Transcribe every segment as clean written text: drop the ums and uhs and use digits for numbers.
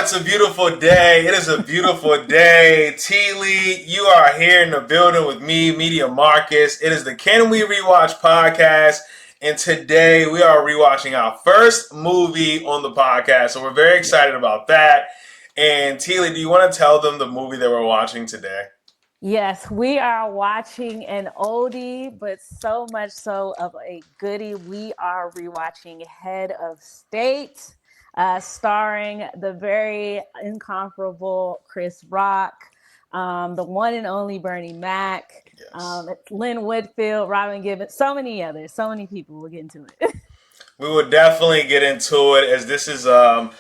it's a beautiful day. It is a beautiful day. Tealy, you are here in the building with me, Media Marcus. It is the Can We Rewatch podcast. And today we are rewatching our first movie on the podcast. So we're very excited about that. And Tealy, do you want to tell them the movie that we're watching today? Yes, we are watching an oldie, but so much so of a goodie. We are rewatching Head of State, starring the very incomparable Chris Rock, the one and only Bernie Mac, Yes. Lynn Whitfield, Robin Gibbons, so many others, so many people. We'll get into it. We will definitely get into it as this is a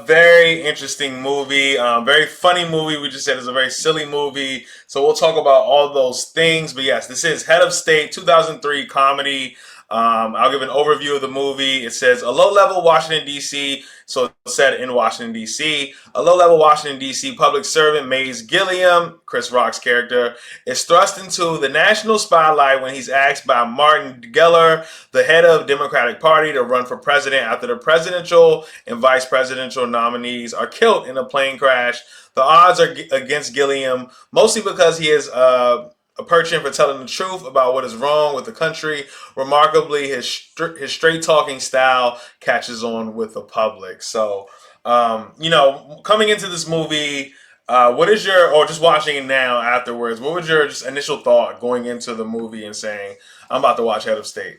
very interesting movie, very funny movie. We just said it's a very silly movie. So we'll talk about all those things. But yes, this is Head of State 2003 comedy. I'll give an overview of the movie. It says a low-level Washington, D.C., so it's set in Washington, D.C. A low-level Washington, D.C. public servant, Mays Gilliam, Chris Rock's character, is thrust into the national spotlight when he's asked by Martin Geller, the head of the Democratic Party, to run for president after the presidential and vice presidential nominees are killed in a plane crash. The odds are against Gilliam, mostly because he is a perching for telling the truth about what is wrong with the country. Remarkably, his straight talking style catches on with the public. So, coming into this movie, what is your, or just watching it now afterwards, what was your just initial thought going into the movie and saying, I'm about to watch Head of State?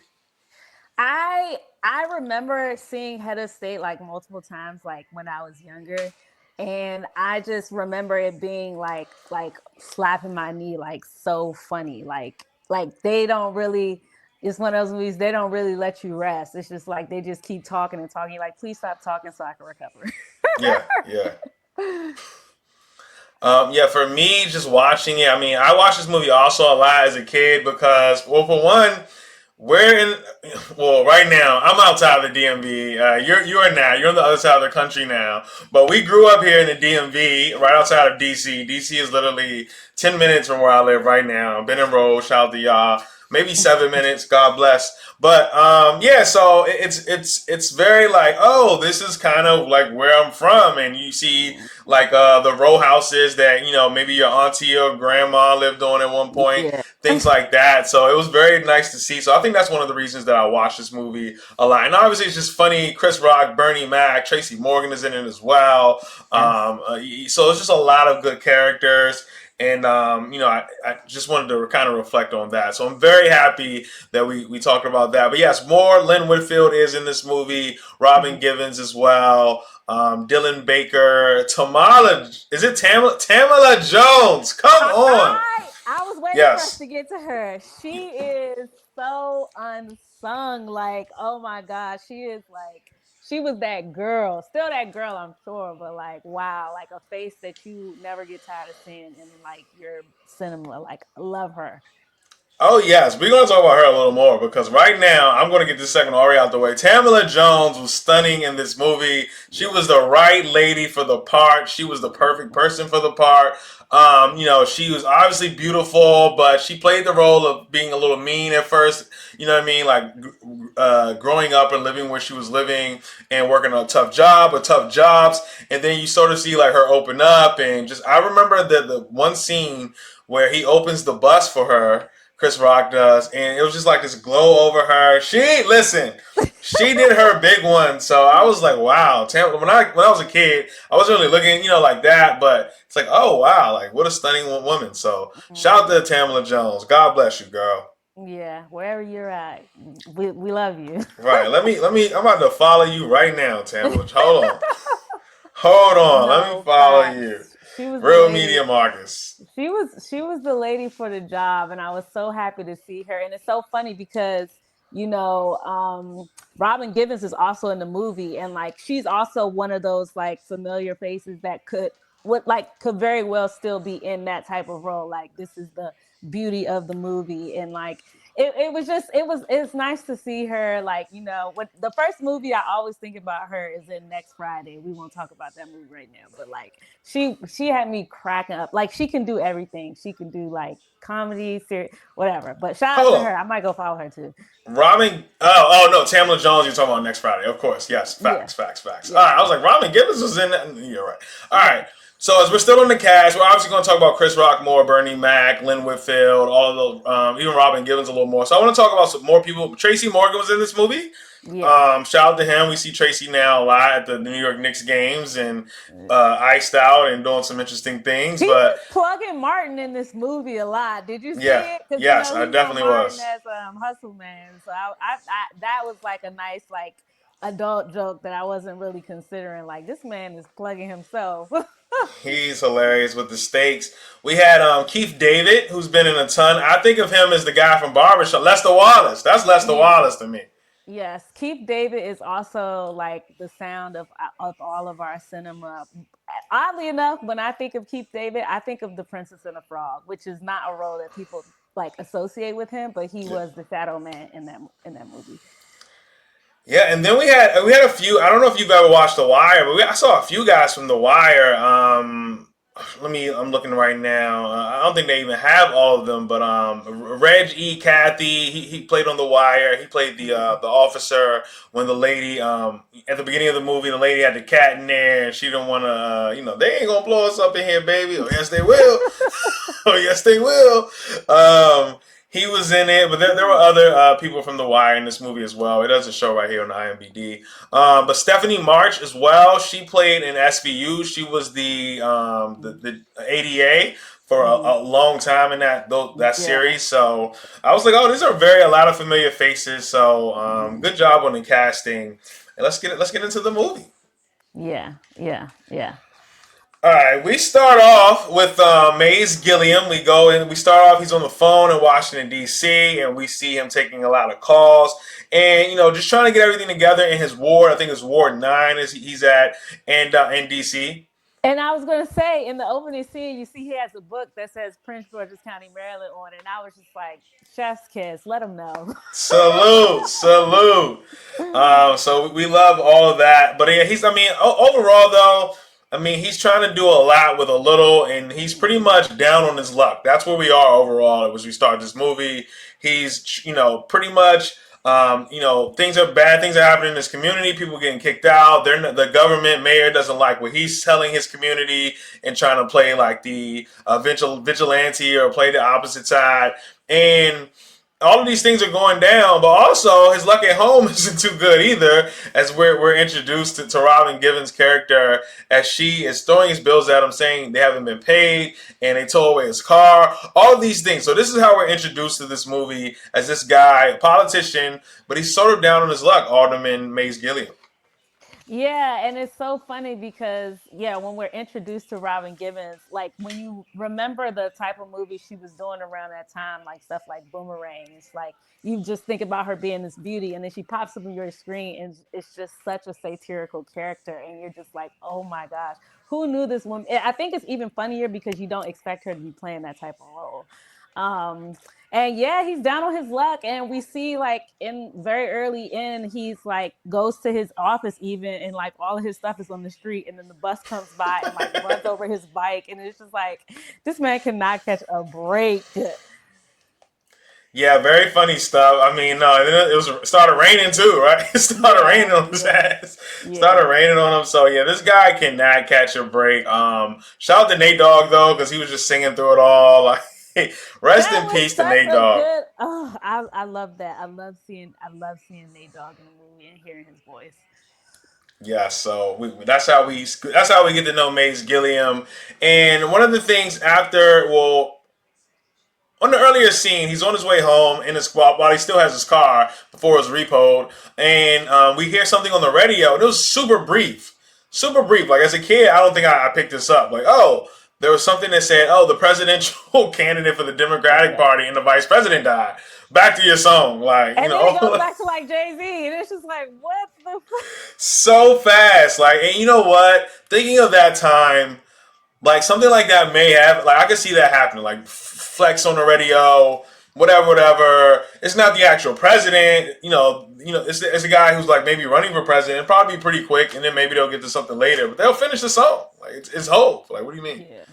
I remember seeing Head of State like multiple times, like when I was younger, and I just remember it being like slapping my knee, like so funny, like they don't really. It's one of those movies they don't really let you rest. It's just like they just keep talking and talking. You're like, please stop talking so I can recover. Yeah, yeah. Yeah, for me, just watching it, I mean, I watched this movie also a lot as a kid because, well, for one, we're in. Well, right now I'm outside of the DMV. You are now. You're on the other side of the country now. But we grew up here in the DMV, right outside of DC. DC is literally 10 minutes from where I live right now. Been enrolled. Shout out to y'all. Maybe 7 minutes. God bless. But yeah, so it's very like, oh, this is kind of like where I'm from, and you see like the row houses that maybe your auntie or grandma lived on at one point, Yeah. things like that. So it was very nice to see. So I think that's one of the reasons that I watched this movie a lot. And obviously, it's just funny. Chris Rock, Bernie Mac, Tracy Morgan is in it as well. Yes. So it's just a lot of good characters. And I just wanted to kind of reflect on that. So I'm very happy that we talked about that. But yes, more Lynn Whitfield is in this movie. Robin Givens as well. Dylan Baker. Tamala Jones. Come on. I was waiting for us Yes. to get to her. She is so unsung. Like, oh my gosh, she was that girl. Still that girl, I'm sure, but like wow, like a face that you never get tired of seeing in like your cinema. Like, I love her. Oh yes, we're going to talk about her a little more because right now I'm going to get this second already out the way. Tamala Jones was stunning in this movie. She was the right lady for the part. She was the perfect person for the part. She was obviously beautiful, but she played the role of being a little mean at first. You know what I mean? Like growing up and living where she was living and working a tough job or tough jobs, and then you sort of see like her open up and just. I remember the one scene where he opens the bus for her. Chris Rock does, and it was just like this glow over her. She did her big one. So I was like, wow. When I was a kid, I wasn't really looking, like that, but it's like, oh wow, like what a stunning woman. So shout out to Tamala Jones. God bless you, girl. Yeah, wherever you're at, we love you. Right. I'm about to follow you right now, Tamala. Hold on. Hold on. Let me No follow you. facts. She was the Real lady. Media Marcus. She was the lady for the job, and I was so happy to see her. And it's so funny because Robin Givens is also in the movie, and like she's also one of those like familiar faces that could very well still be in that type of role. Like this is the beauty of the movie, and like it was just it's nice to see her, like, you know, what the first movie I always think about her is in Next Friday. We won't talk about that movie right now, but like she had me cracking up. Like she can do everything. She can do like comedy, serious, whatever. But shout out Hold to on. her. I might go follow her too. Robin. Oh no, Tamala Jones. You're talking about next Friday, of course. Yes, Yeah, facts, facts, facts. All yeah, right, I was like, Robin Givens was in that. You're right. All yeah. right. So as we're still in the cast, we're obviously going to talk about Chris Rockmore, Bernie Mac, Lynn Whitfield, all of those, even Robin Givens a little more. So I want to talk about some more people. Tracy Morgan was in this movie. Yeah. Shout out to him. We see Tracy now a lot at the New York Knicks games and iced out and doing some interesting things. He But was plugging Martin in this movie a lot. Did you yeah, see it? Because you yes, know I he know definitely Martin was. as Hustle Man. So I that was like a nice like adult joke that I wasn't really considering. Like this man is plugging himself. He's hilarious with the stakes. We had Keith David, who's been in a ton. I think of him as the guy from Barbershop, Lester Wallace. That's Lester Yeah. Wallace to me. Yes, Keith David is also like the sound of all of our cinema. Oddly enough, when I think of Keith David, I think of The Princess and the Frog, which is not a role that people like associate with him, but he Yeah. was the shadow man in that movie. Yeah, and then we had a few. I don't know if you've ever watched The Wire, but I saw a few guys from The Wire. I'm looking right now. I don't think they even have all of them, but Reg E. Cathy, he played on The Wire. He played Yeah. the officer when the lady at the beginning of the movie, the lady had the cat in there, and she didn't want to. They ain't gonna blow us up in here, baby. Oh yes, they will. Oh yes, they will. He was in it, but there were other people from The Wire in this movie as well. It doesn't show right here on the IMDb. But Stephanie March as well. She played in SVU. She was the ADA for Mhm. a long time in that Yeah. series. So I was like, oh, these are a lot of familiar faces. So Mhm. good job on the casting. And let's get into the movie. Yeah. Yeah. Yeah. All right, we start off with Maze Gilliam. We go in. We start off. He's on the phone in Washington D.C. and we see him taking a lot of calls and just trying to get everything together in his ward. I think it's Ward 9 is he's at and in D.C. And I was gonna say in the opening scene, you see he has a book that says Prince George's County, Maryland on it. And I was just like, chef's kiss, let him know. Salute, salute. So we love all of that, but yeah, he's. I mean, overall though, I mean, he's trying to do a lot with a little, and he's pretty much down on his luck. That's where we are overall as we start this movie. He's, pretty much. Things are bad. Things are happening in his community. People getting kicked out. The government mayor doesn't like what he's telling his community and trying to play like the vigilante or play the opposite side. And all of these things are going down, but also his luck at home isn't too good either. As we're introduced to Robin Givens' character, as she is throwing his bills at him, saying they haven't been paid and they tore away his car. All of these things. So this is how we're introduced to this movie as this guy, a politician, but he's sort of down on his luck. Alderman Mays Gilliam. Yeah, and it's so funny because yeah, when we're introduced to Robin Givens, like when you remember the type of movie she was doing around that time, like stuff like Boomerang, it's like you just think about her being this beauty, and then she pops up on your screen, and it's just such a satirical character, and you're just like, oh my gosh, who knew this woman? I think it's even funnier because you don't expect her to be playing that type of role. Um, and yeah, he's down on his luck, and we see like in very early in, he's like goes to his office even, and like all of his stuff is on the street, and then the bus comes by and like runs over his bike, and it's just like this man cannot catch a break. Yeah, very funny stuff. I mean, no, it started raining too, right? It started Yeah, raining on his yeah, ass. yeah. Started raining on him. So yeah, this guy cannot catch a break. Shout out to Nate Dogg though, because he was just singing through it all. Like, rest That in was peace to such Nate a Dogg. good. Oh, I love that. I love seeing Nate Dogg in the movie and hearing his voice. Yeah, so that's how we get to know Mace Gilliam. And one of the things after, well, on the earlier scene, he's on his way home in his squad while he still has his car before it's repoed, and we hear something on the radio, and it was super brief. Like as a kid, I don't think I picked this up. Like, oh, there was something that said, oh, the presidential candidate for the Democratic Yeah. Party and the vice president died. Back to your song, like And then it goes back to like Jay Z, and it's just like, what the so fast. Like, and you know what? Thinking of that time, like something like that may have, like I could see that happening. Like Flex on the radio, whatever, whatever. It's not the actual president. It's a guy who's like maybe running for president. It'll probably be pretty quick, and then maybe they'll get to something later. But they'll finish the song. Like it's hope. Like what do you mean? Yeah.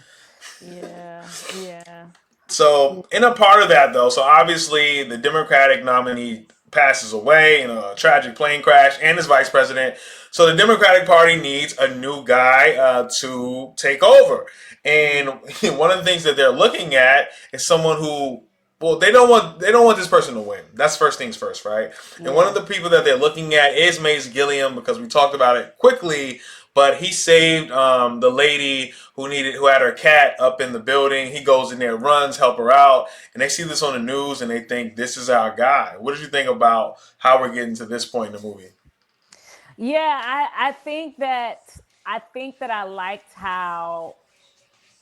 Yeah. Yeah. So in a part of that though, so obviously the Democratic nominee passes away in a tragic plane crash, and his vice president. So the Democratic Party needs a new guy to take over. And one of the things that they're looking at is someone who, well, they don't want this person to win. That's first things first, right? And one of Yeah. the people that they're looking at is Mace Gilliam, because we talked about it quickly, but he saved the lady who had her cat up in the building. He goes in there, runs, help her out, and they see this on the news and they think this is our guy. What did you think about how we're getting to this point in the movie? Yeah, I think that I liked how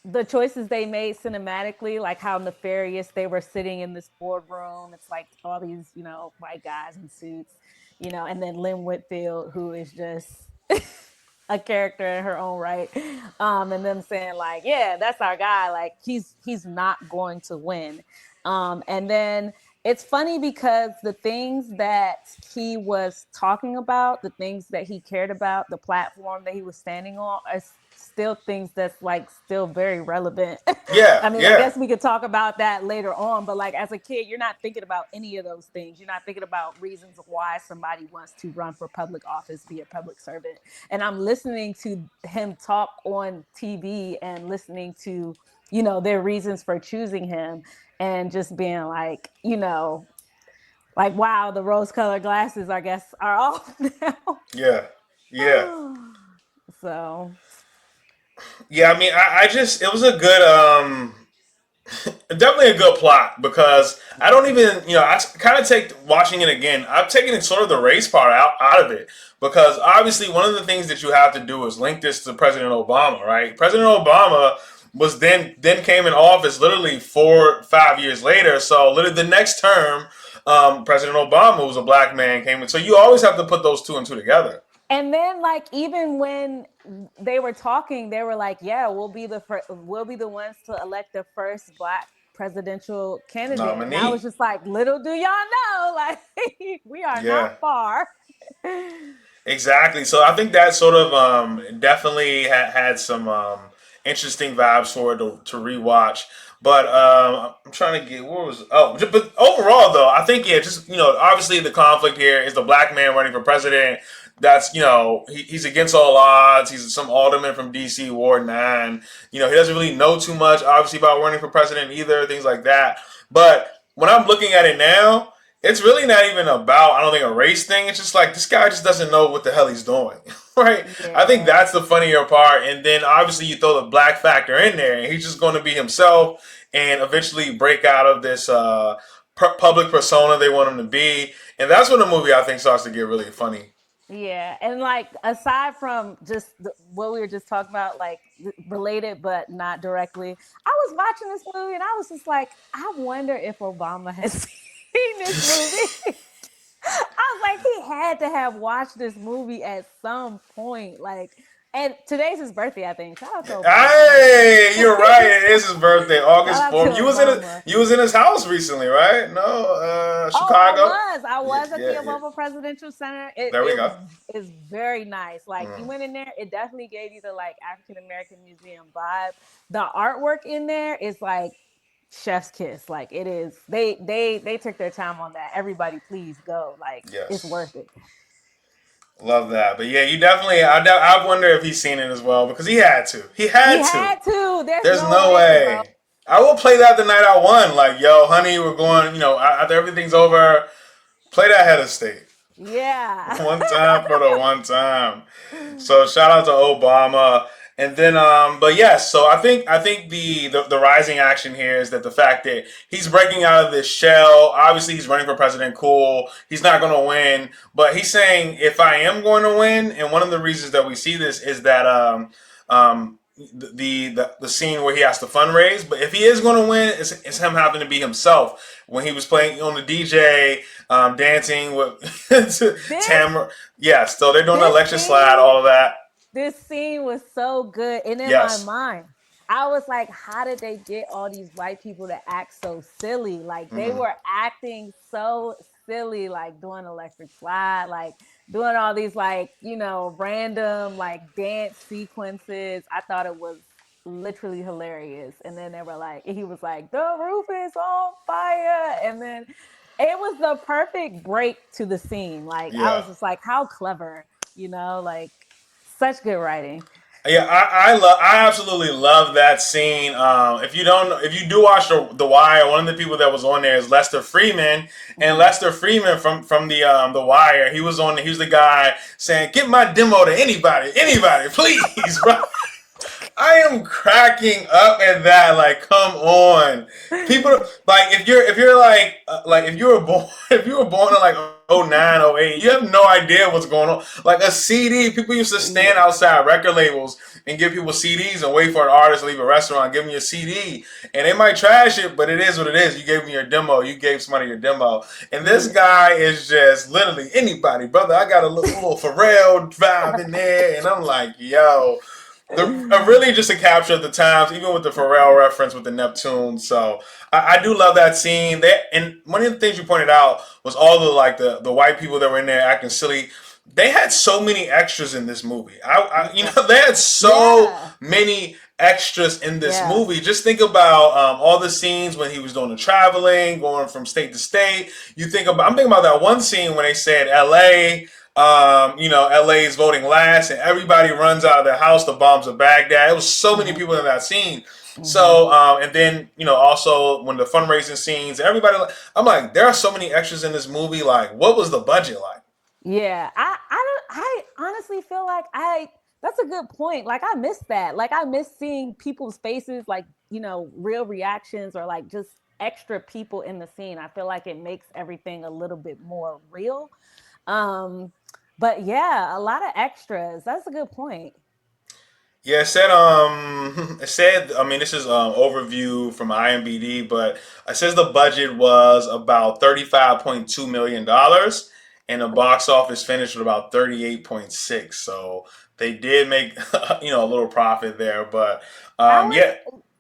the choices they made cinematically, like how nefarious they were sitting in this boardroom. It's like all these, white guys in suits, and then Lynn Whitfield, who is just a character in her own right. And them saying like, yeah, that's our guy. Like he's not going to win. And then it's funny because the things that he was talking about, the things that he cared about, the platform that he was standing on, are still things that's like still very relevant. Yeah, I mean, I yeah, guess we could talk about that later on, but like as a kid, you're not thinking about any of those things. You're not thinking about reasons why somebody wants to run for public office, be a public servant. And I'm listening to him talk on TV and listening to, their reasons for choosing him and just being like, like, wow, the rose colored glasses, I guess, are off yeah, yeah. now. So, Yeah, I mean, I just it was a good definitely a good plot because I don't even, I kind of take watching it again. I'm taking sort of the race part out of it because obviously one of the things that you have to do is link this to President Obama, right? President Obama was then came in office literally 4 5 years later. So literally the next term, President Obama was a black man came in. So you always have to put those two and two together. and then like even when they were talking, they were like, "Yeah, we'll be the ones to elect the first black presidential candidate." And I was Nominee. just like, "Little do y'all know, like we are not Yeah. far." Exactly. So I think that sort of definitely had some interesting vibes for it to rewatch. But I'm trying to get where was but overall though I think yeah just obviously the conflict here is the black man running for president. That's he's against all odds. He's some alderman from DC Ward 9. He doesn't really know too much obviously about running for president either, things like that. But when I'm looking at it now, it's really not even about I don't think a race thing. It's just like this guy just doesn't know what the hell he's doing, right? I think Yeah. that's the funnier part. And then obviously you throw the black factor in there, and he's just going to be himself and eventually break out of this public persona they want him to be. And that's when the movie I think starts to get really funny. Yeah, and like aside from just what we were just talking about, like related but not directly, I was watching this movie and I was just like, I wonder if Obama has seen this movie. I was like, he had to have watched this movie at some point. Like, and today's his birthday, I think. Shout out to Obama. Hey, you're right. It is his birthday, Shout August out to 4th. Obama. You was in his house recently, right? No, Oh, I Chicago. was. I was at the Yeah, yeah. Obama Presidential Center. It, There we it go. was is very nice. Like you Mm. went in there, it definitely gave you the like African American museum vibe. The artwork in there is like chef's kiss. Like it is. They took their time on that. Everybody, please go. Like it's Yes. worth it. Love that. But yeah, you definitely. I wonder if he's seen it as well because he had to. He He had to. had to. There's There's no no way, bro. way. I will play that the night I won. Like, yo, honey, we're going. After everything's over, play that head of state Yeah. one time for the one time. So shout out to Obama. And then, but yes, so I think the rising action here is that the fact that he's breaking out of this shell. Obviously, he's running for president. Cool. He's not going to win, but he's saying if I am going to win, and one of the reasons that we see this is that the scene where he has to fundraise. But if he is going to win, it's him having to be himself. When he was playing on the DJ, dancing with this Tamara. Yes, so they're doing the this electric slide, scene all of that. this scene was so good and in my Yes. mind. I was like, how did they get all these white people to act so silly? Like they Mm-hmm. were acting so silly, like doing electric slide, like doing all these like, random like dance sequences. I thought it was literally hilarious. And then they were like, he was like, the roof is on fire. And then it was the perfect break to the scene. Like I Yeah. was just like, how clever, like such good writing. Yeah, I absolutely love that scene. If you do watch the Wire, one of the people that was on there is Lester Freeman, and Mm-hmm. Lester Freeman from the Wire, he was the guy saying, "Get my demo to anybody, please, bro." I am cracking up at that. Like, come on, people. Like, if you were born if you were born in like '09, '08, you have no idea what's going on. Like a CD, people used to stand Yeah. outside record labels and give people CDs and wait for an artist to leave a restaurant and give them your CD, and they might trash it, but it is what it is. You gave me your demo. You gave somebody your demo, and this Yeah. guy is just literally anybody, brother. I got a little Pharrell vibe in there, and I'm like, yo, really just a capture of the times, even with the Pharrell reference with the Neptune. So I do love that scene. And one of the things you pointed out was all the white people that were in there acting silly. They had so many extras in this movie. Yeah. They had so Yeah. many extras in this Yeah. movie. Just think about all the scenes when he was doing the traveling, going from state to state. I'm thinking about that one scene when they said L.A. LA is voting last, and everybody runs out of their house. The bombs of Baghdad. It was so many Mm-hmm. people in that scene. Mm-hmm. So, and then also when the fundraising scenes, everybody. I'm like, there are so many extras in this movie. Like, what was the budget like? Yeah. I honestly feel like that's a good point. Like I miss that. Like I miss seeing people's faces, like, real reactions or like just extra people in the scene. I feel like it makes everything a little bit more real. Um, but yeah, a lot of extras. That's a good point. Yeah, it said I mean this is overview from IMBD, but it says the budget was about $35.2 million, and the box office finished with about 38.6. So they did make a little profit there, but I was yeah,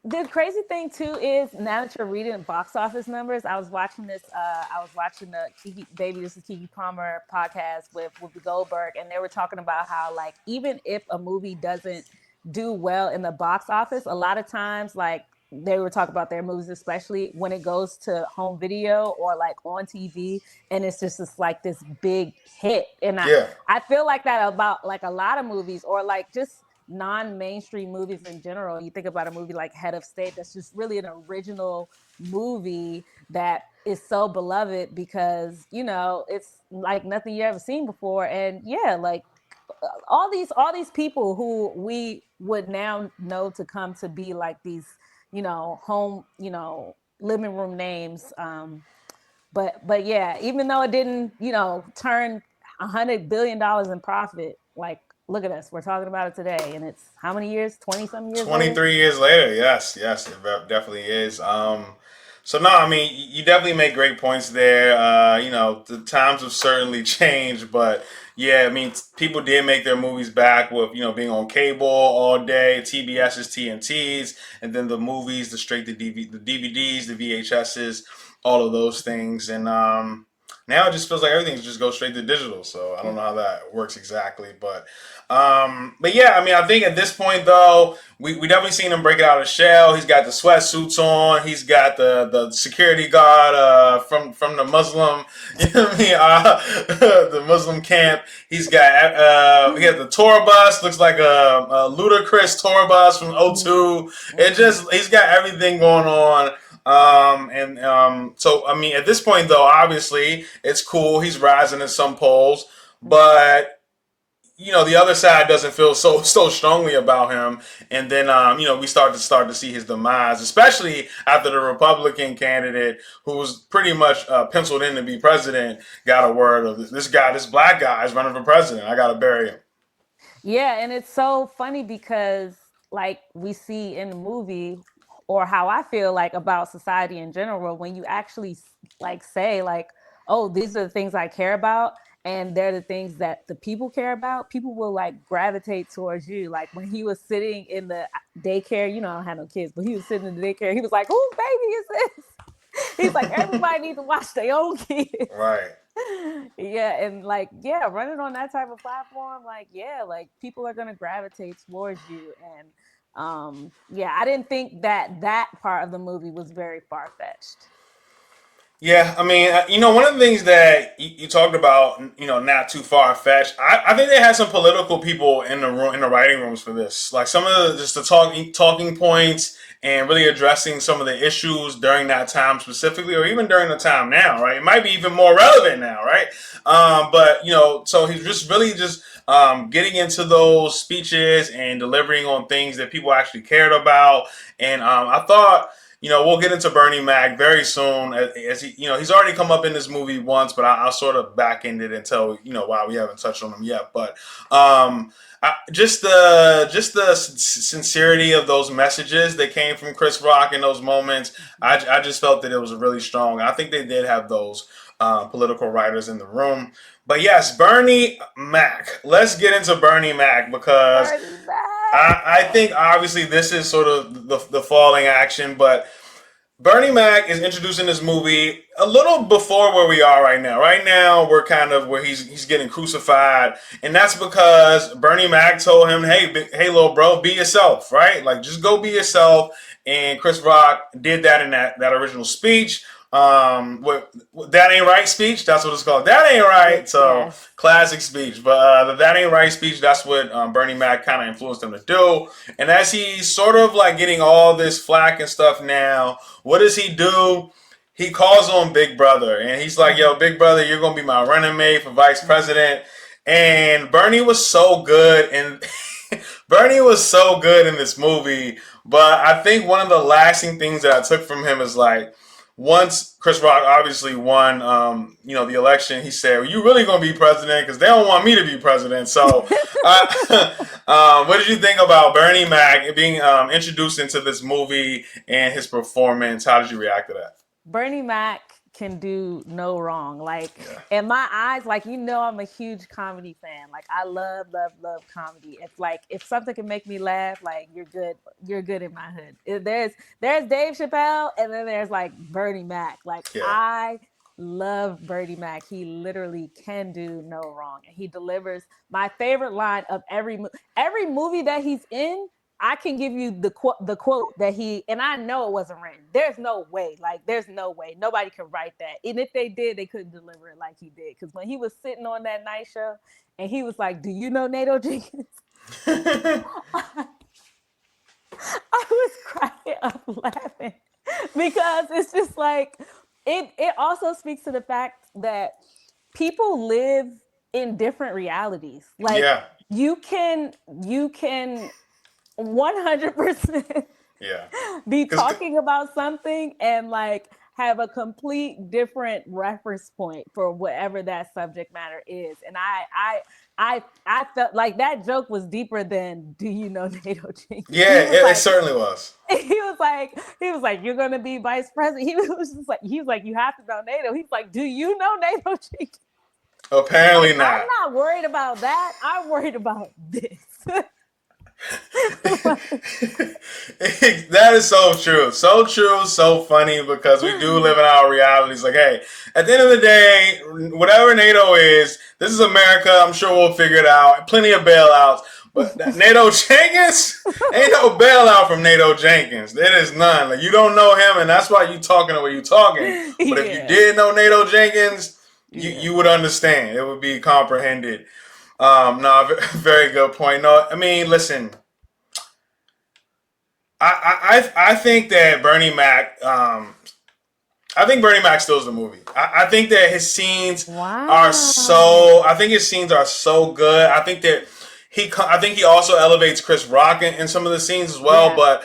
the crazy thing too is now that you're reading box office numbers, I was watching the Kiki Baby This is Kiki Palmer podcast with Whoopi Goldberg, and they were talking about how like even if a movie doesn't do well in the box office, a lot of times like they were talking about their movies, especially when it goes to home video or like on TV, and it's just like this big hit. And I yeah. I feel like that about like a lot of movies or like just non-mainstream movies in general. You think about a movie like Head of State, that's just really an original movie that is so beloved because it's like nothing you ever seen before. And yeah, like all these people who we would now know to come to be like these home living room names. But yeah, even though it didn't turn $100 billion in profit, like look at us, we're talking about it today, and it's how many years, 20 some years later. 23 years later, yes, yes, it definitely is. So no, I mean, you definitely make great points there. The times have certainly changed, but yeah, I mean, people did make their movies back with being on cable all day, TBS's, TNT's, and then the movies, the straight to the DVDs, the VHS's, all of those things, and now it just feels like everything just goes straight to digital. So I don't know how that works exactly, but yeah, I mean, I think at this point though, we definitely seen him break it out of shell. He's got the sweatsuits on. He's got the security guard from the Muslim, you know what I mean, the Muslim camp. He has the tour bus. Looks like a ludicrous tour bus from '02. Mm-hmm. He's got everything going on. So I mean, at this point though, obviously it's cool. He's rising in some polls, Mm-hmm. but the other side doesn't feel so strongly about him, and then we start to see his demise, especially after the Republican candidate who was pretty much penciled in to be president got a word of this guy, this black guy is running for president. I gotta bury him. Yeah, and it's so funny because like we see in the movie or how I feel like about society in general when you actually like say like, "Oh, these are the things I care about." and they're the things that the people care about, people will like gravitate towards you. Like when he was sitting in the daycare, I don't have no kids, but he was sitting in the daycare, he was like, whose baby is this? He's like, everybody needs to watch their own kids. Right. Yeah, and like, yeah, running on that type of platform, like, yeah, like people are gonna gravitate towards you. And yeah, I didn't think that part of the movie was very far-fetched. Yeah, I mean, one of the things that you talked about, not too far fetched. I think they had some political people in the room, in the writing rooms for this. Like some of just the talking points and really addressing some of the issues during that time specifically, or even during the time now, right? It might be even more relevant now, right? But so he's just really just getting into those speeches and delivering on things that people actually cared about. And I thought. We'll get into Bernie Mac very soon. As he, he's already come up in this movie once, but I'll sort of back end it until why we haven't touched on him yet. But just the sincerity of those messages that came from Chris Rock in those moments, I just felt that it was really strong. I think they did have those political writers in the room. But yes, Bernie Mac. Let's get into Bernie Mac because I think obviously this is sort of the falling action, but Bernie Mac is introducing this movie a little before where we are right now. Right now, we're kind of where he's getting crucified, and that's because Bernie Mac told him, "Hey, little bro, be yourself, right? Like, just go be yourself." And Chris Rock did that in that original speech. What that ain't right speech, that's what it's called. That ain't right. So Yes. classic speech. But the that ain't right speech, that's what Bernie Mac kind of influenced him to do. And as he's sort of like getting all this flack and stuff now, what does he do? He calls on Big Brother, and he's like, "Yo, Big Brother, you're gonna be my running mate for vice president." And Bernie was so good, and Bernie was so good in this movie. But I think one of the lasting things that I took from him is like, once Chris Rock obviously won, the election, he said, "Well, you really gonna be president? Because they don't want me to be president." So, what did you think about Bernie Mac being introduced into this movie and his performance? How did you react to that? Bernie Mac can do no wrong. Like Yeah. in my eyes, like I'm a huge comedy fan. Like I love, love, love comedy. It's like if something can make me laugh, like you're good. You're good in my hood. There's Dave Chappelle, and then there's like Bernie Mac. Like Yeah. I love Bernie Mac. He literally can do no wrong, and he delivers. My favorite line of every movie that he's in, I can give you the quote that he, and I know it wasn't written. There's no way, like there's no way nobody could write that. And if they did, they couldn't deliver it like he did. Because when he was sitting on that night show, and he was like, "Do you know Nato Jenkins?" I was crying up laughing because it's just like it also speaks to the fact that people live in different realities. Like Yeah. you can 100% Yeah. be Because talking about something and like have a complete different reference point for whatever that subject matter is. And I felt like that joke was deeper than "Do you know Nato Jenkins?" yeah, it certainly was. He was like, "You're gonna be vice president." He was like, "You have to know NATO." He's like, "Do you know Nato Jenkins?" Apparently Like, I'm not. not worried about that. I'm worried about this. That is so true. So true, so funny because we do live in our realities. Like, hey, at the end of the day, whatever NATO is, this is America. I'm sure we'll figure it out. Plenty of bailouts. But that NATO Jenkins, ain't no bailout from NATO Jenkins. There is none. Like, you don't know him, and that's why you talking the way you talking. But if you Yeah. did know NATO Jenkins, you, Yeah. you would understand. It would be comprehended. No, very good point. No, I mean, listen, I think that Bernie Mac, I think Bernie Mac steals the movie. I think that his scenes are Wow. so. I think his scenes are so good. I think that I think he also elevates Chris Rock in some of the scenes as well. Yeah. But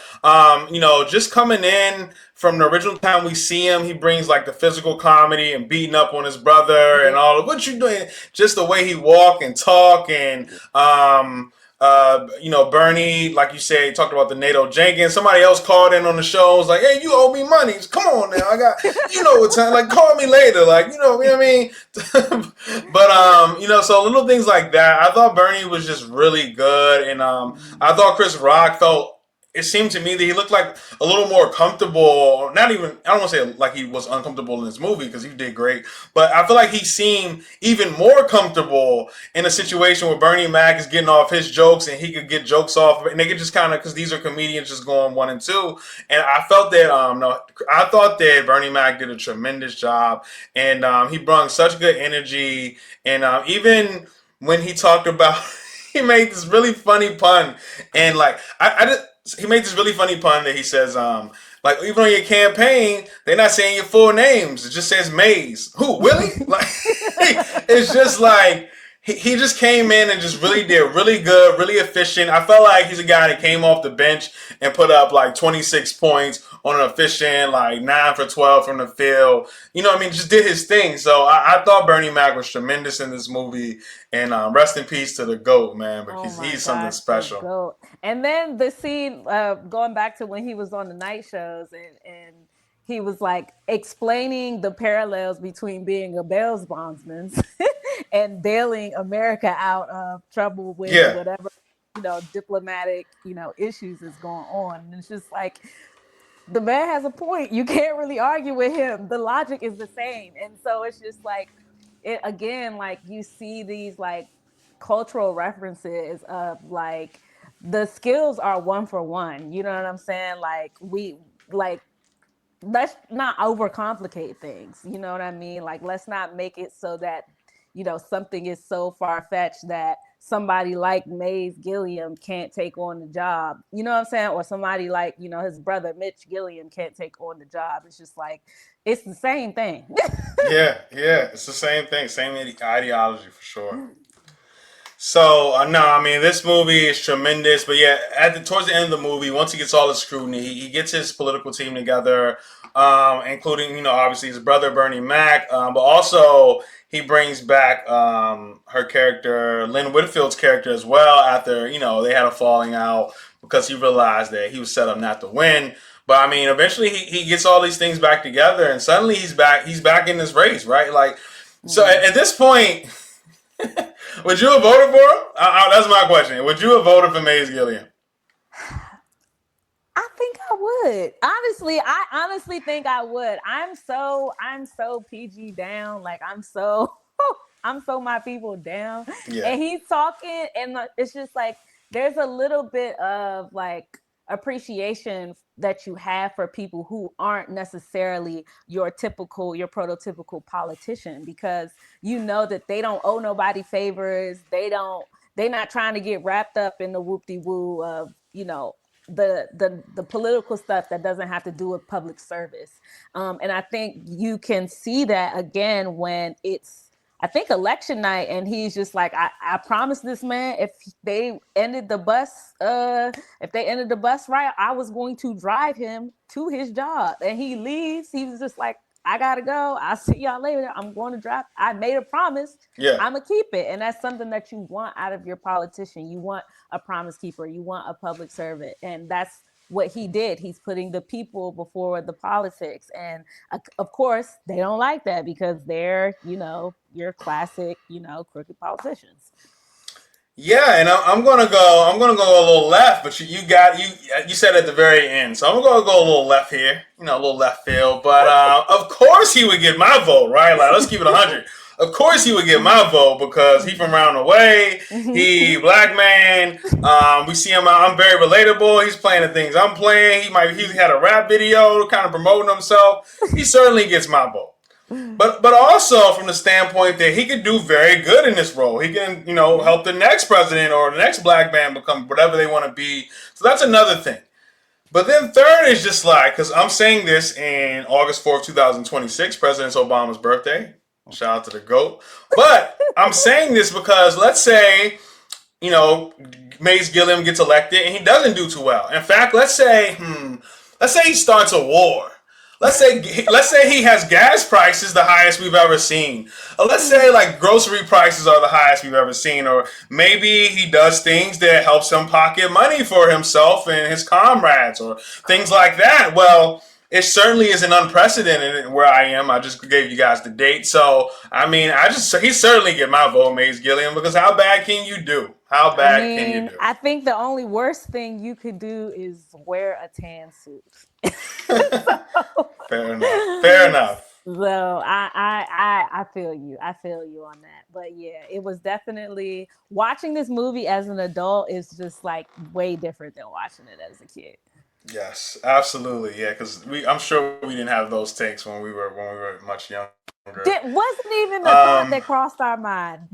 just coming in from the original time we see him, he brings like the physical comedy and beating up on his brother and Yeah. all of what you doing. Just the way he walk and talk and Bernie, like you say, talked about the NATO Jenkins. Somebody else called in on the show, was like, "Hey, you owe me money. Come on now, I got, what time? Like, call me later. Like, you know what I mean." But so little things like that. I thought Bernie was just really good, and I thought Chris Rock felt. It seemed to me that he looked like a little more comfortable. Not even, I don't want to say like he was uncomfortable in this movie because he did great, but I feel like he seemed even more comfortable in a situation where Bernie Mac is getting off his jokes and he could get jokes off, and they could just kind of, because these are comedians just going one and two. And I felt that no, I thought that Bernie Mac did a tremendous job, and he brought such good energy, and even when he talked about, he made this really funny pun, and like I just. He made this really funny pun that he says, like, even on your campaign, they're not saying your full names. It just says Mays. Who, Willie? Like, it's just like, he just came in and just really did really good, really efficient. I felt like he's a guy that came off the bench and put up like 26 points on an efficient, like 9 for 12 from the field. You know what I mean? Just did his thing. So I thought Bernie Mac was tremendous in this movie. And rest in peace to the GOAT, man, because he's something special. The GOAT. And then the scene, going back to when he was on the night shows and he was like explaining the parallels between being a bail bondsman and bailing America out of trouble with whatever, diplomatic, issues is going on. And it's just like, the man has a point. You can't really argue with him. The logic is the same. And so it's just like, it again, like you see these like cultural references of like the skills are one for one. You know what I'm saying? Like let's not overcomplicate things. You know what I mean? Like, let's not make it so that, something is so far-fetched that somebody like Mays Gilliam can't take on the job. You know what I'm saying? Or somebody like, his brother Mitch Gilliam can't take on the job. It's just like, it's the same thing. Yeah, it's the same thing. Same ideology for sure. So no, I mean, this movie is tremendous, but yeah, towards the end of the movie, once he gets all the scrutiny, he gets his political team together, including obviously his brother Bernie Mac, but also he brings back her character, Lynn Whitfield's character as well. After they had a falling out because he realized that he was set up not to win. But I mean, eventually he gets all these things back together, and suddenly he's back in this race, right? Like, so at this point. Would you have voted for him? That's my question. Would you have voted for Mays Gilliam? I think I would. Honestly, I honestly think I would. I'm so PG down. Like, I'm so my people down. Yeah. And he's talking, and it's just like there's a little bit of like appreciation that you have for people who aren't necessarily your prototypical politician, because that they don't owe nobody favors. They're not trying to get wrapped up in the whoop-de-woo of the political stuff that doesn't have to do with public service. And I think you can see that again when it's, I think, election night, and he's just like, I promised this man if they ended the bus right, I was going to drive him to his job. And he leaves. He was just like, I gotta go. I'll see y'all later. I'm going to drive. I made a promise. Yeah. I'm gonna keep it. And that's something that you want out of your politician. You want a promise keeper. You want a public servant. And that's what he did. He's putting the people before the politics. And of course, they don't like that because they're, your classic, crooked politicians. Yeah, and I'm gonna go a little left, but you said at the very end, so I'm gonna go a little left here, a little left field. But of course he would get my vote, right? Like, let's keep it 100. Of course he would get my vote because he from around the way. He black man. We see him out. I'm very relatable. He's playing the things I'm playing. He had a rap video kind of promoting himself. He certainly gets my vote. But also from the standpoint that he could do very good in this role. He can, help the next president or the next black man become whatever they want to be. So that's another thing. But then third is just like, because I'm saying this in August 4th, 2026, President Obama's birthday. Shout out to the GOAT. But I'm saying this because let's say, Mays Gilliam gets elected and he doesn't do too well. In fact, let's say he starts a war. let's say he has gas prices the highest we've ever seen. Let's say like grocery prices are the highest we've ever seen, or maybe he does things that helps him pocket money for himself and his comrades, or things like that. Well, it certainly isn't unprecedented where I am. I just gave you guys the date, so I mean, he certainly get my vote, Mace Gilliam, because how bad can you do? How I bad can you mean, do? I think the only worst thing you could do is wear a tan suit. Fair enough. Fair enough. So I feel you. I feel you on that. But yeah, it was definitely watching this movie as an adult is just like way different than watching it as a kid. Yes, absolutely. Yeah, because I'm sure we didn't have those takes when we were much younger. It wasn't even a thought Um, that crossed our mind.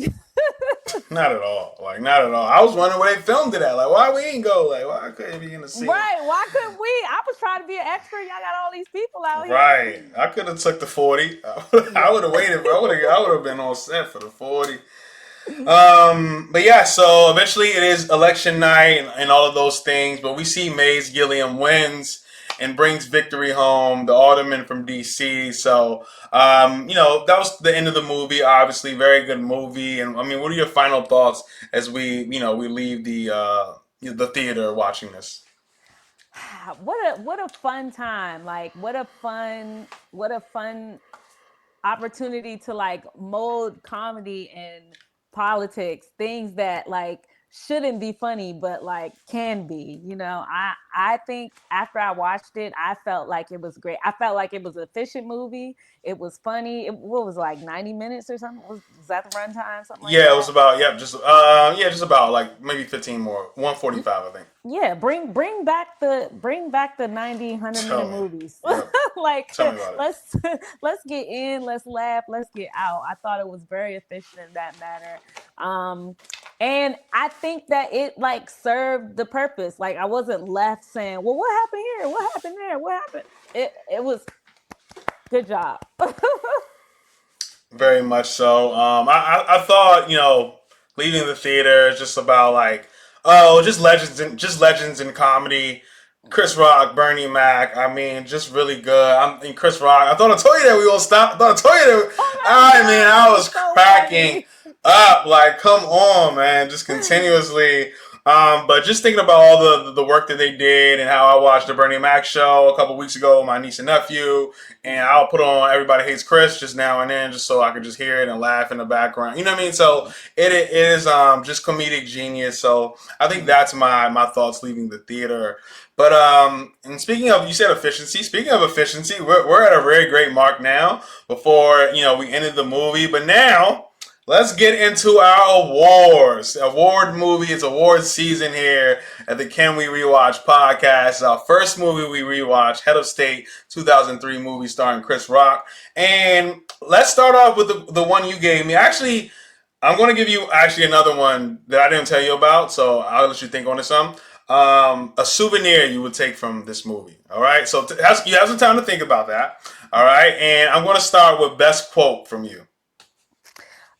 Not at all. Like not at all. I was wondering where they filmed it at. Like why we didn't go? Like why couldn't be in the scene? Right. Why couldn't we? I was trying to be an extra. Y'all got all these people out Right. here. I could have took the 40. I would have waited. I would have been on set for the 40. But yeah, so eventually it is election night and all of those things. But we see Mays Gilliam wins and brings victory home, the alderman from DC. So, that was the end of the movie. Obviously, very good movie. And I mean, what are your final thoughts as we leave the theater watching this? What a fun time. Like what a fun opportunity to like mold comedy and politics, things that like shouldn't be funny but like can be. I think after I watched it, I felt like it was great. I felt like it was an efficient movie. It was funny. What was it, like 90 minutes or something? Was that the runtime, something like Yeah, it that? was about just about like maybe 15 more, 145, I think. Yeah, bring back the 90 100 minute Tell me, movies. yep. Like Tell me about it. let's get in, let's laugh, let's get out. I thought it was very efficient in that matter. um and I think that it like served the purpose. Like I wasn't left saying, well, what happened here, what happened there, what happened. It was good job. Very much so. I thought leaving the theater is just about like just legends in comedy. Chris Rock, Bernie Mac. I mean, just really good. Chris Rock. I thought I told you that we won't stop. I thought I told you that. Oh my I mean, god, I it was was so cracking funny. up. Like, come on, man, just continuously. But just thinking about all the work that they did and how I watched the Bernie Mac show a couple weeks ago with my niece and nephew, and I'll put on Everybody Hates Chris just now and then, just so I could just hear it and laugh in the background. You know what I mean? So it is just comedic genius. So I think that's my thoughts leaving the theater. But and speaking of, you said efficiency. Speaking of efficiency, we're at a very great mark now. Before we ended the movie, but now let's get into our awards. Award movie. It's award season here at the Can We Rewatch podcast. It's our first movie we rewatched, Head of State, 2003 movie starring Chris Rock. And let's start off with the one you gave me. Actually, I'm going to give you actually another one that I didn't tell you about, so I'll let you think on this some. A souvenir you would take from this movie. All right, so you have some time to think about that. All right, and I'm going to start with best quote from you.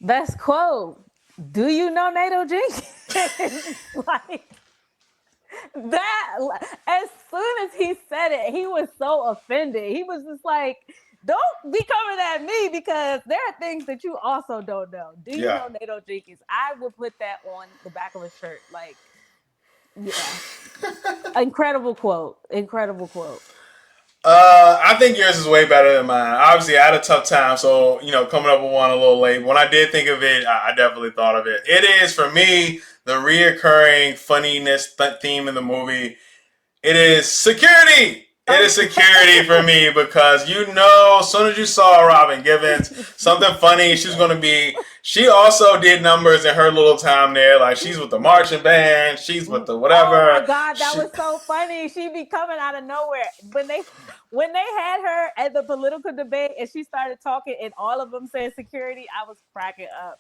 Best quote. Do you know NATO Jenkins? Like that. As soon as he said it, he was so offended. He was just like, don't be coming at me because there are things that you also don't know. Do you Yeah. know NATO Jenkins? I would put that on the back of a shirt. Like, yeah. Incredible quote. Incredible quote. I think yours is way better than mine. Obviously, I had a tough time, so coming up with one a little late. When I did think of it, I definitely thought of it. It is for me the reoccurring funniness theme in the movie. It is security. It is security for me because as soon as you saw Robin Givens, something funny, she's going to be. She also did numbers in her little time there. Like she's with the marching band, she's with the Oh my whatever. god, that was so funny. She be coming out of nowhere. When they had her at the political debate and she started talking and all of them said security, I was cracking up.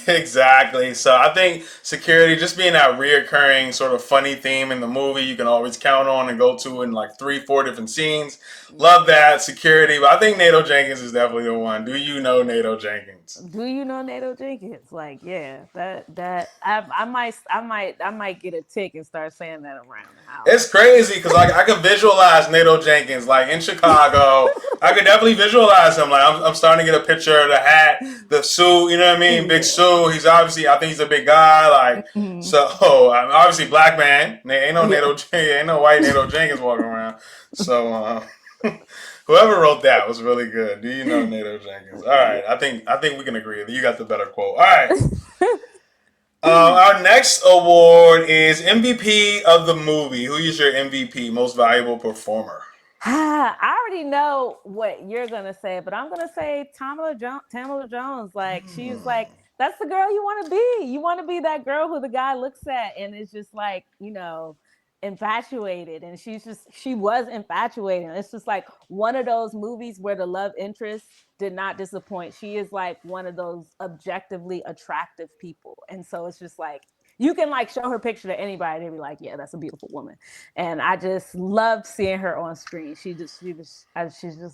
Exactly. So I think security just being that reoccurring sort of funny theme in the movie you can always count on and go to in like 3-4 different scenes. Love that security. But I think NATO Jenkins is definitely the one. Do you know NATO Jenkins? Jenkins. Do you know Nato Jenkins? Like, yeah, I might get a tick and start saying that around the house. It's crazy because like I can visualize Nato Jenkins like in Chicago. I could definitely visualize him. Like I'm starting to get a picture of the hat, the suit. You know what I mean? Big Yeah. suit. He's obviously. I think he's a big guy. Like Mhm. so. Obviously black man. Ain't no Yeah. Nato. Ain't no white Nato Jenkins walking around. So whoever wrote that was really good. Do you know Nato Jenkins? All Yeah. right. I think we can agree that you got the better quote. All right. Our next award is MVP of the movie. Who is your MVP, most valuable performer? I already know what you're gonna say, but I'm gonna say Tamala Jones. Like she's like that's the girl you want to be. You want to be that girl who the guy looks at and is just like infatuated, and she was infatuated. It's just like one of those movies where the love interest did not disappoint. She is like one of those objectively attractive people, and so it's just like you can like show her picture to anybody, they'd be like, yeah, that's a beautiful woman. And I just loved seeing her on screen. She's just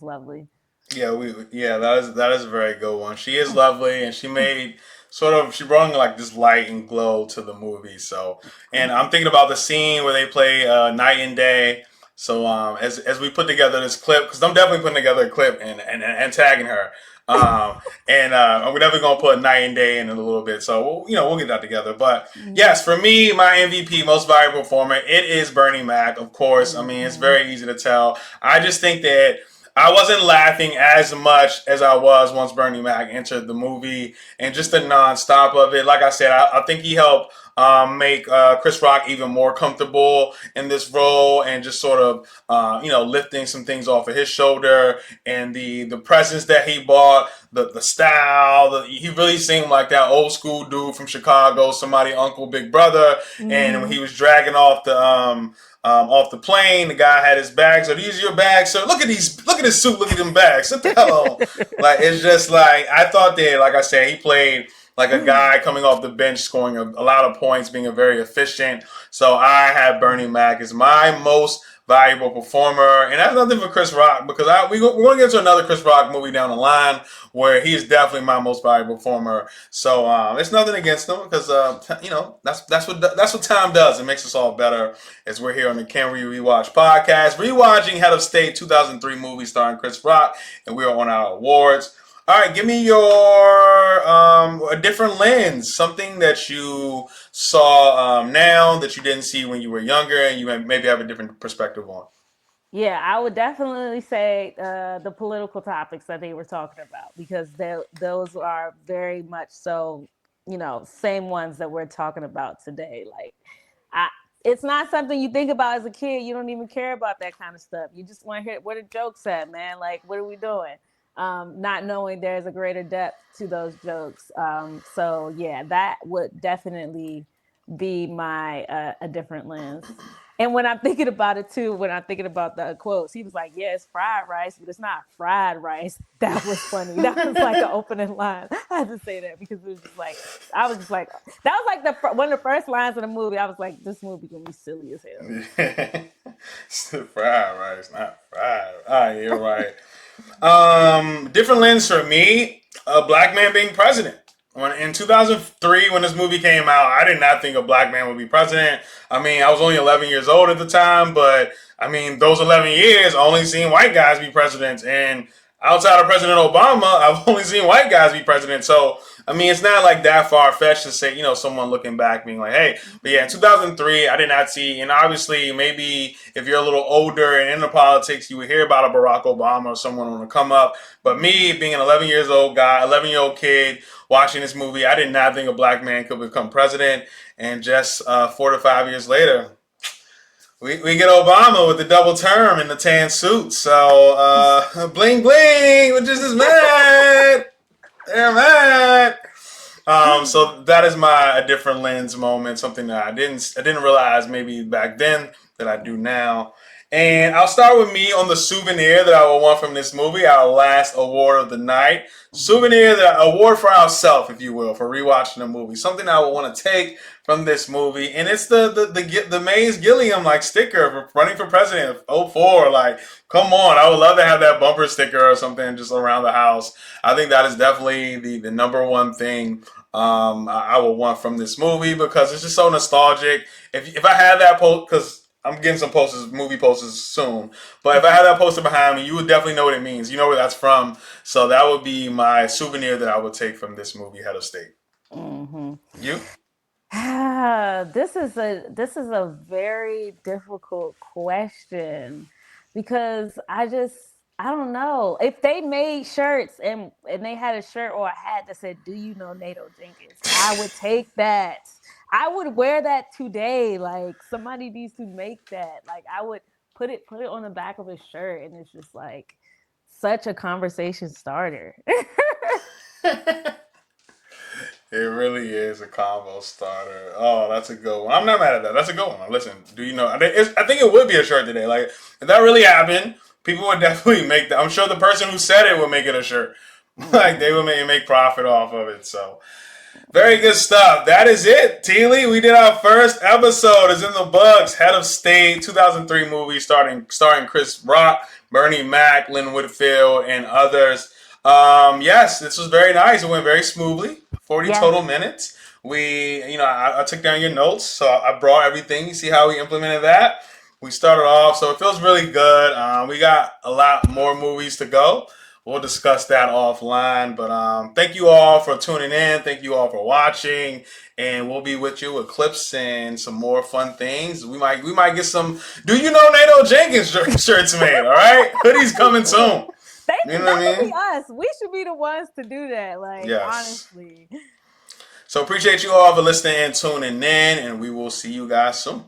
lovely. That is a very good one. She is lovely, and she brought like this light and glow to the movie. So, and I'm thinking about the scene where they play night and day. So as we put together this clip, because I'm definitely putting together a clip and tagging her. Um, and we're definitely gonna put night and day in a little bit. So we'll get that together. But yes, for me, my MVP, most valuable performer, it is Bernie Mac. Of course, I mean it's Mm-hmm. very easy to tell. I just think that I wasn't laughing as much as I was once Bernie Mac entered the movie, and just the nonstop of it. Like I said, I think he helped make Chris Rock even more comfortable in this role, and just sort of lifting some things off of his shoulder, and the presence that he brought, the style. He really seemed like that old school dude from Chicago, somebody uncle, big brother. And when Mm-hmm. he was dragging off the plane. The guy had his bags. So these are your bags, sir. Look at these. Look at his suit. Look at them bags. What the hell on? Like it's just like I thought that. Like I said, he played like a guy coming off the bench, scoring a lot of points, being a very efficient. So I have Bernie Mac as my most valuable performer, and that's nothing for Chris Rock because we're going to get to another Chris Rock movie down the line where he's definitely my most valuable performer. So it's nothing against him because that's what time does. It makes us all better as we're here on the Can We Rewatch podcast, rewatching Head of State 2003 movie starring Chris Rock, and we are on our awards. All right, give me your a different lens, something that you saw now that you didn't see when you were younger, and you maybe have a different perspective on. Yeah, I would definitely say the political topics that they were talking about because those are very much so, same ones that we're talking about today. Like, I, it's not something you think about as a kid. You don't even care about that kind of stuff. You just want to hear where the jokes at, man. Like, what are we doing? Not knowing there's a greater depth to those jokes. So yeah, that would definitely be my a different lens. And when I'm thinking about it too, when I'm thinking about the quotes, he was like, "Yeah, it's fried rice, but it's not fried rice." That was funny. That was like an opening line. I had to say that because it was just like I was just like that was like one of the first lines of the movie. I was like, "This movie gonna be silly as hell." Fried rice, not fried. Ah, you're right. Different lens for me, a black man being president. When in 2003, when this movie came out, I did not think a black man would be president. I mean, I was only 11 years old at the time, but I mean, those 11 years, I only seen white guys be presidents, and outside of President Obama, I've only seen white guys be president. So I mean, it's not like that far fetched to say, someone looking back being like, hey, but yeah, in 2003, I did not see, and obviously, maybe if you're a little older and into politics, you would hear about a Barack Obama or someone on the come up. But me, being an 11 years old guy, 11-year-old kid, watching this movie, I did not think a black man could become president. And just 4 to 5 years later, we get Obama with the double term in the tan suit. So bling bling, which is mad. They're mad. So that is my a different lens moment, something that I didn't realize maybe back then that I do now. And I'll start with me on the souvenir that I will want from this movie, our last award of the night. Souvenir, the award for ourselves, if you will, for rewatching the movie. Something I would want to take from this movie, and it's the Maze Gilliam like sticker for running for president of '04. Like, come on, I would love to have that bumper sticker or something just around the house. I think that is definitely the number one thing I would want from this movie because it's just so nostalgic. If I had that post, because I'm getting some posters, movie posters soon. But if I had that poster behind me, you would definitely know what it means. You know where that's from. So that would be my souvenir that I would take from this movie, Head of State. Mm-hmm. You? This is a very difficult question because I don't know if they made shirts and they had a shirt or a hat that said "Do you know NATO Jenkins?" I would take that. I would wear that today. Like somebody needs to make that. Like I would put it on the back of a shirt, and it's just like such a conversation starter. It really is a combo starter. Oh, that's a good one. I'm not mad at that. That's a good one. Listen, do you know? I think it would be a shirt today. Like, if that really happened, people would definitely make that. I'm sure the person who said it would make it a shirt. Like, they would make profit off of it. So, very good stuff. That is it, Tealy. We did our first episode. It's in the books. Head of State, 2003 movie starring Chris Rock, Bernie Mac, Lynn Whitfield, and others. Yes, this was very nice. It went very smoothly. 40 Yes. total minutes. I took down your notes, so I brought everything. You see how we implemented that? We started off, so it feels really good. We got a lot more movies to go. We'll discuss that offline. But thank you all for tuning in. Thank you all for watching. And we'll be with you with clips and some more fun things. We might get some Do You Know NATO Jenkins shirts made, all right? Hoodies coming soon. You know what That I would mean? be us. We should be the ones to do that. Like Yes. honestly. So appreciate you all for listening and tuning in, and we will see you guys soon.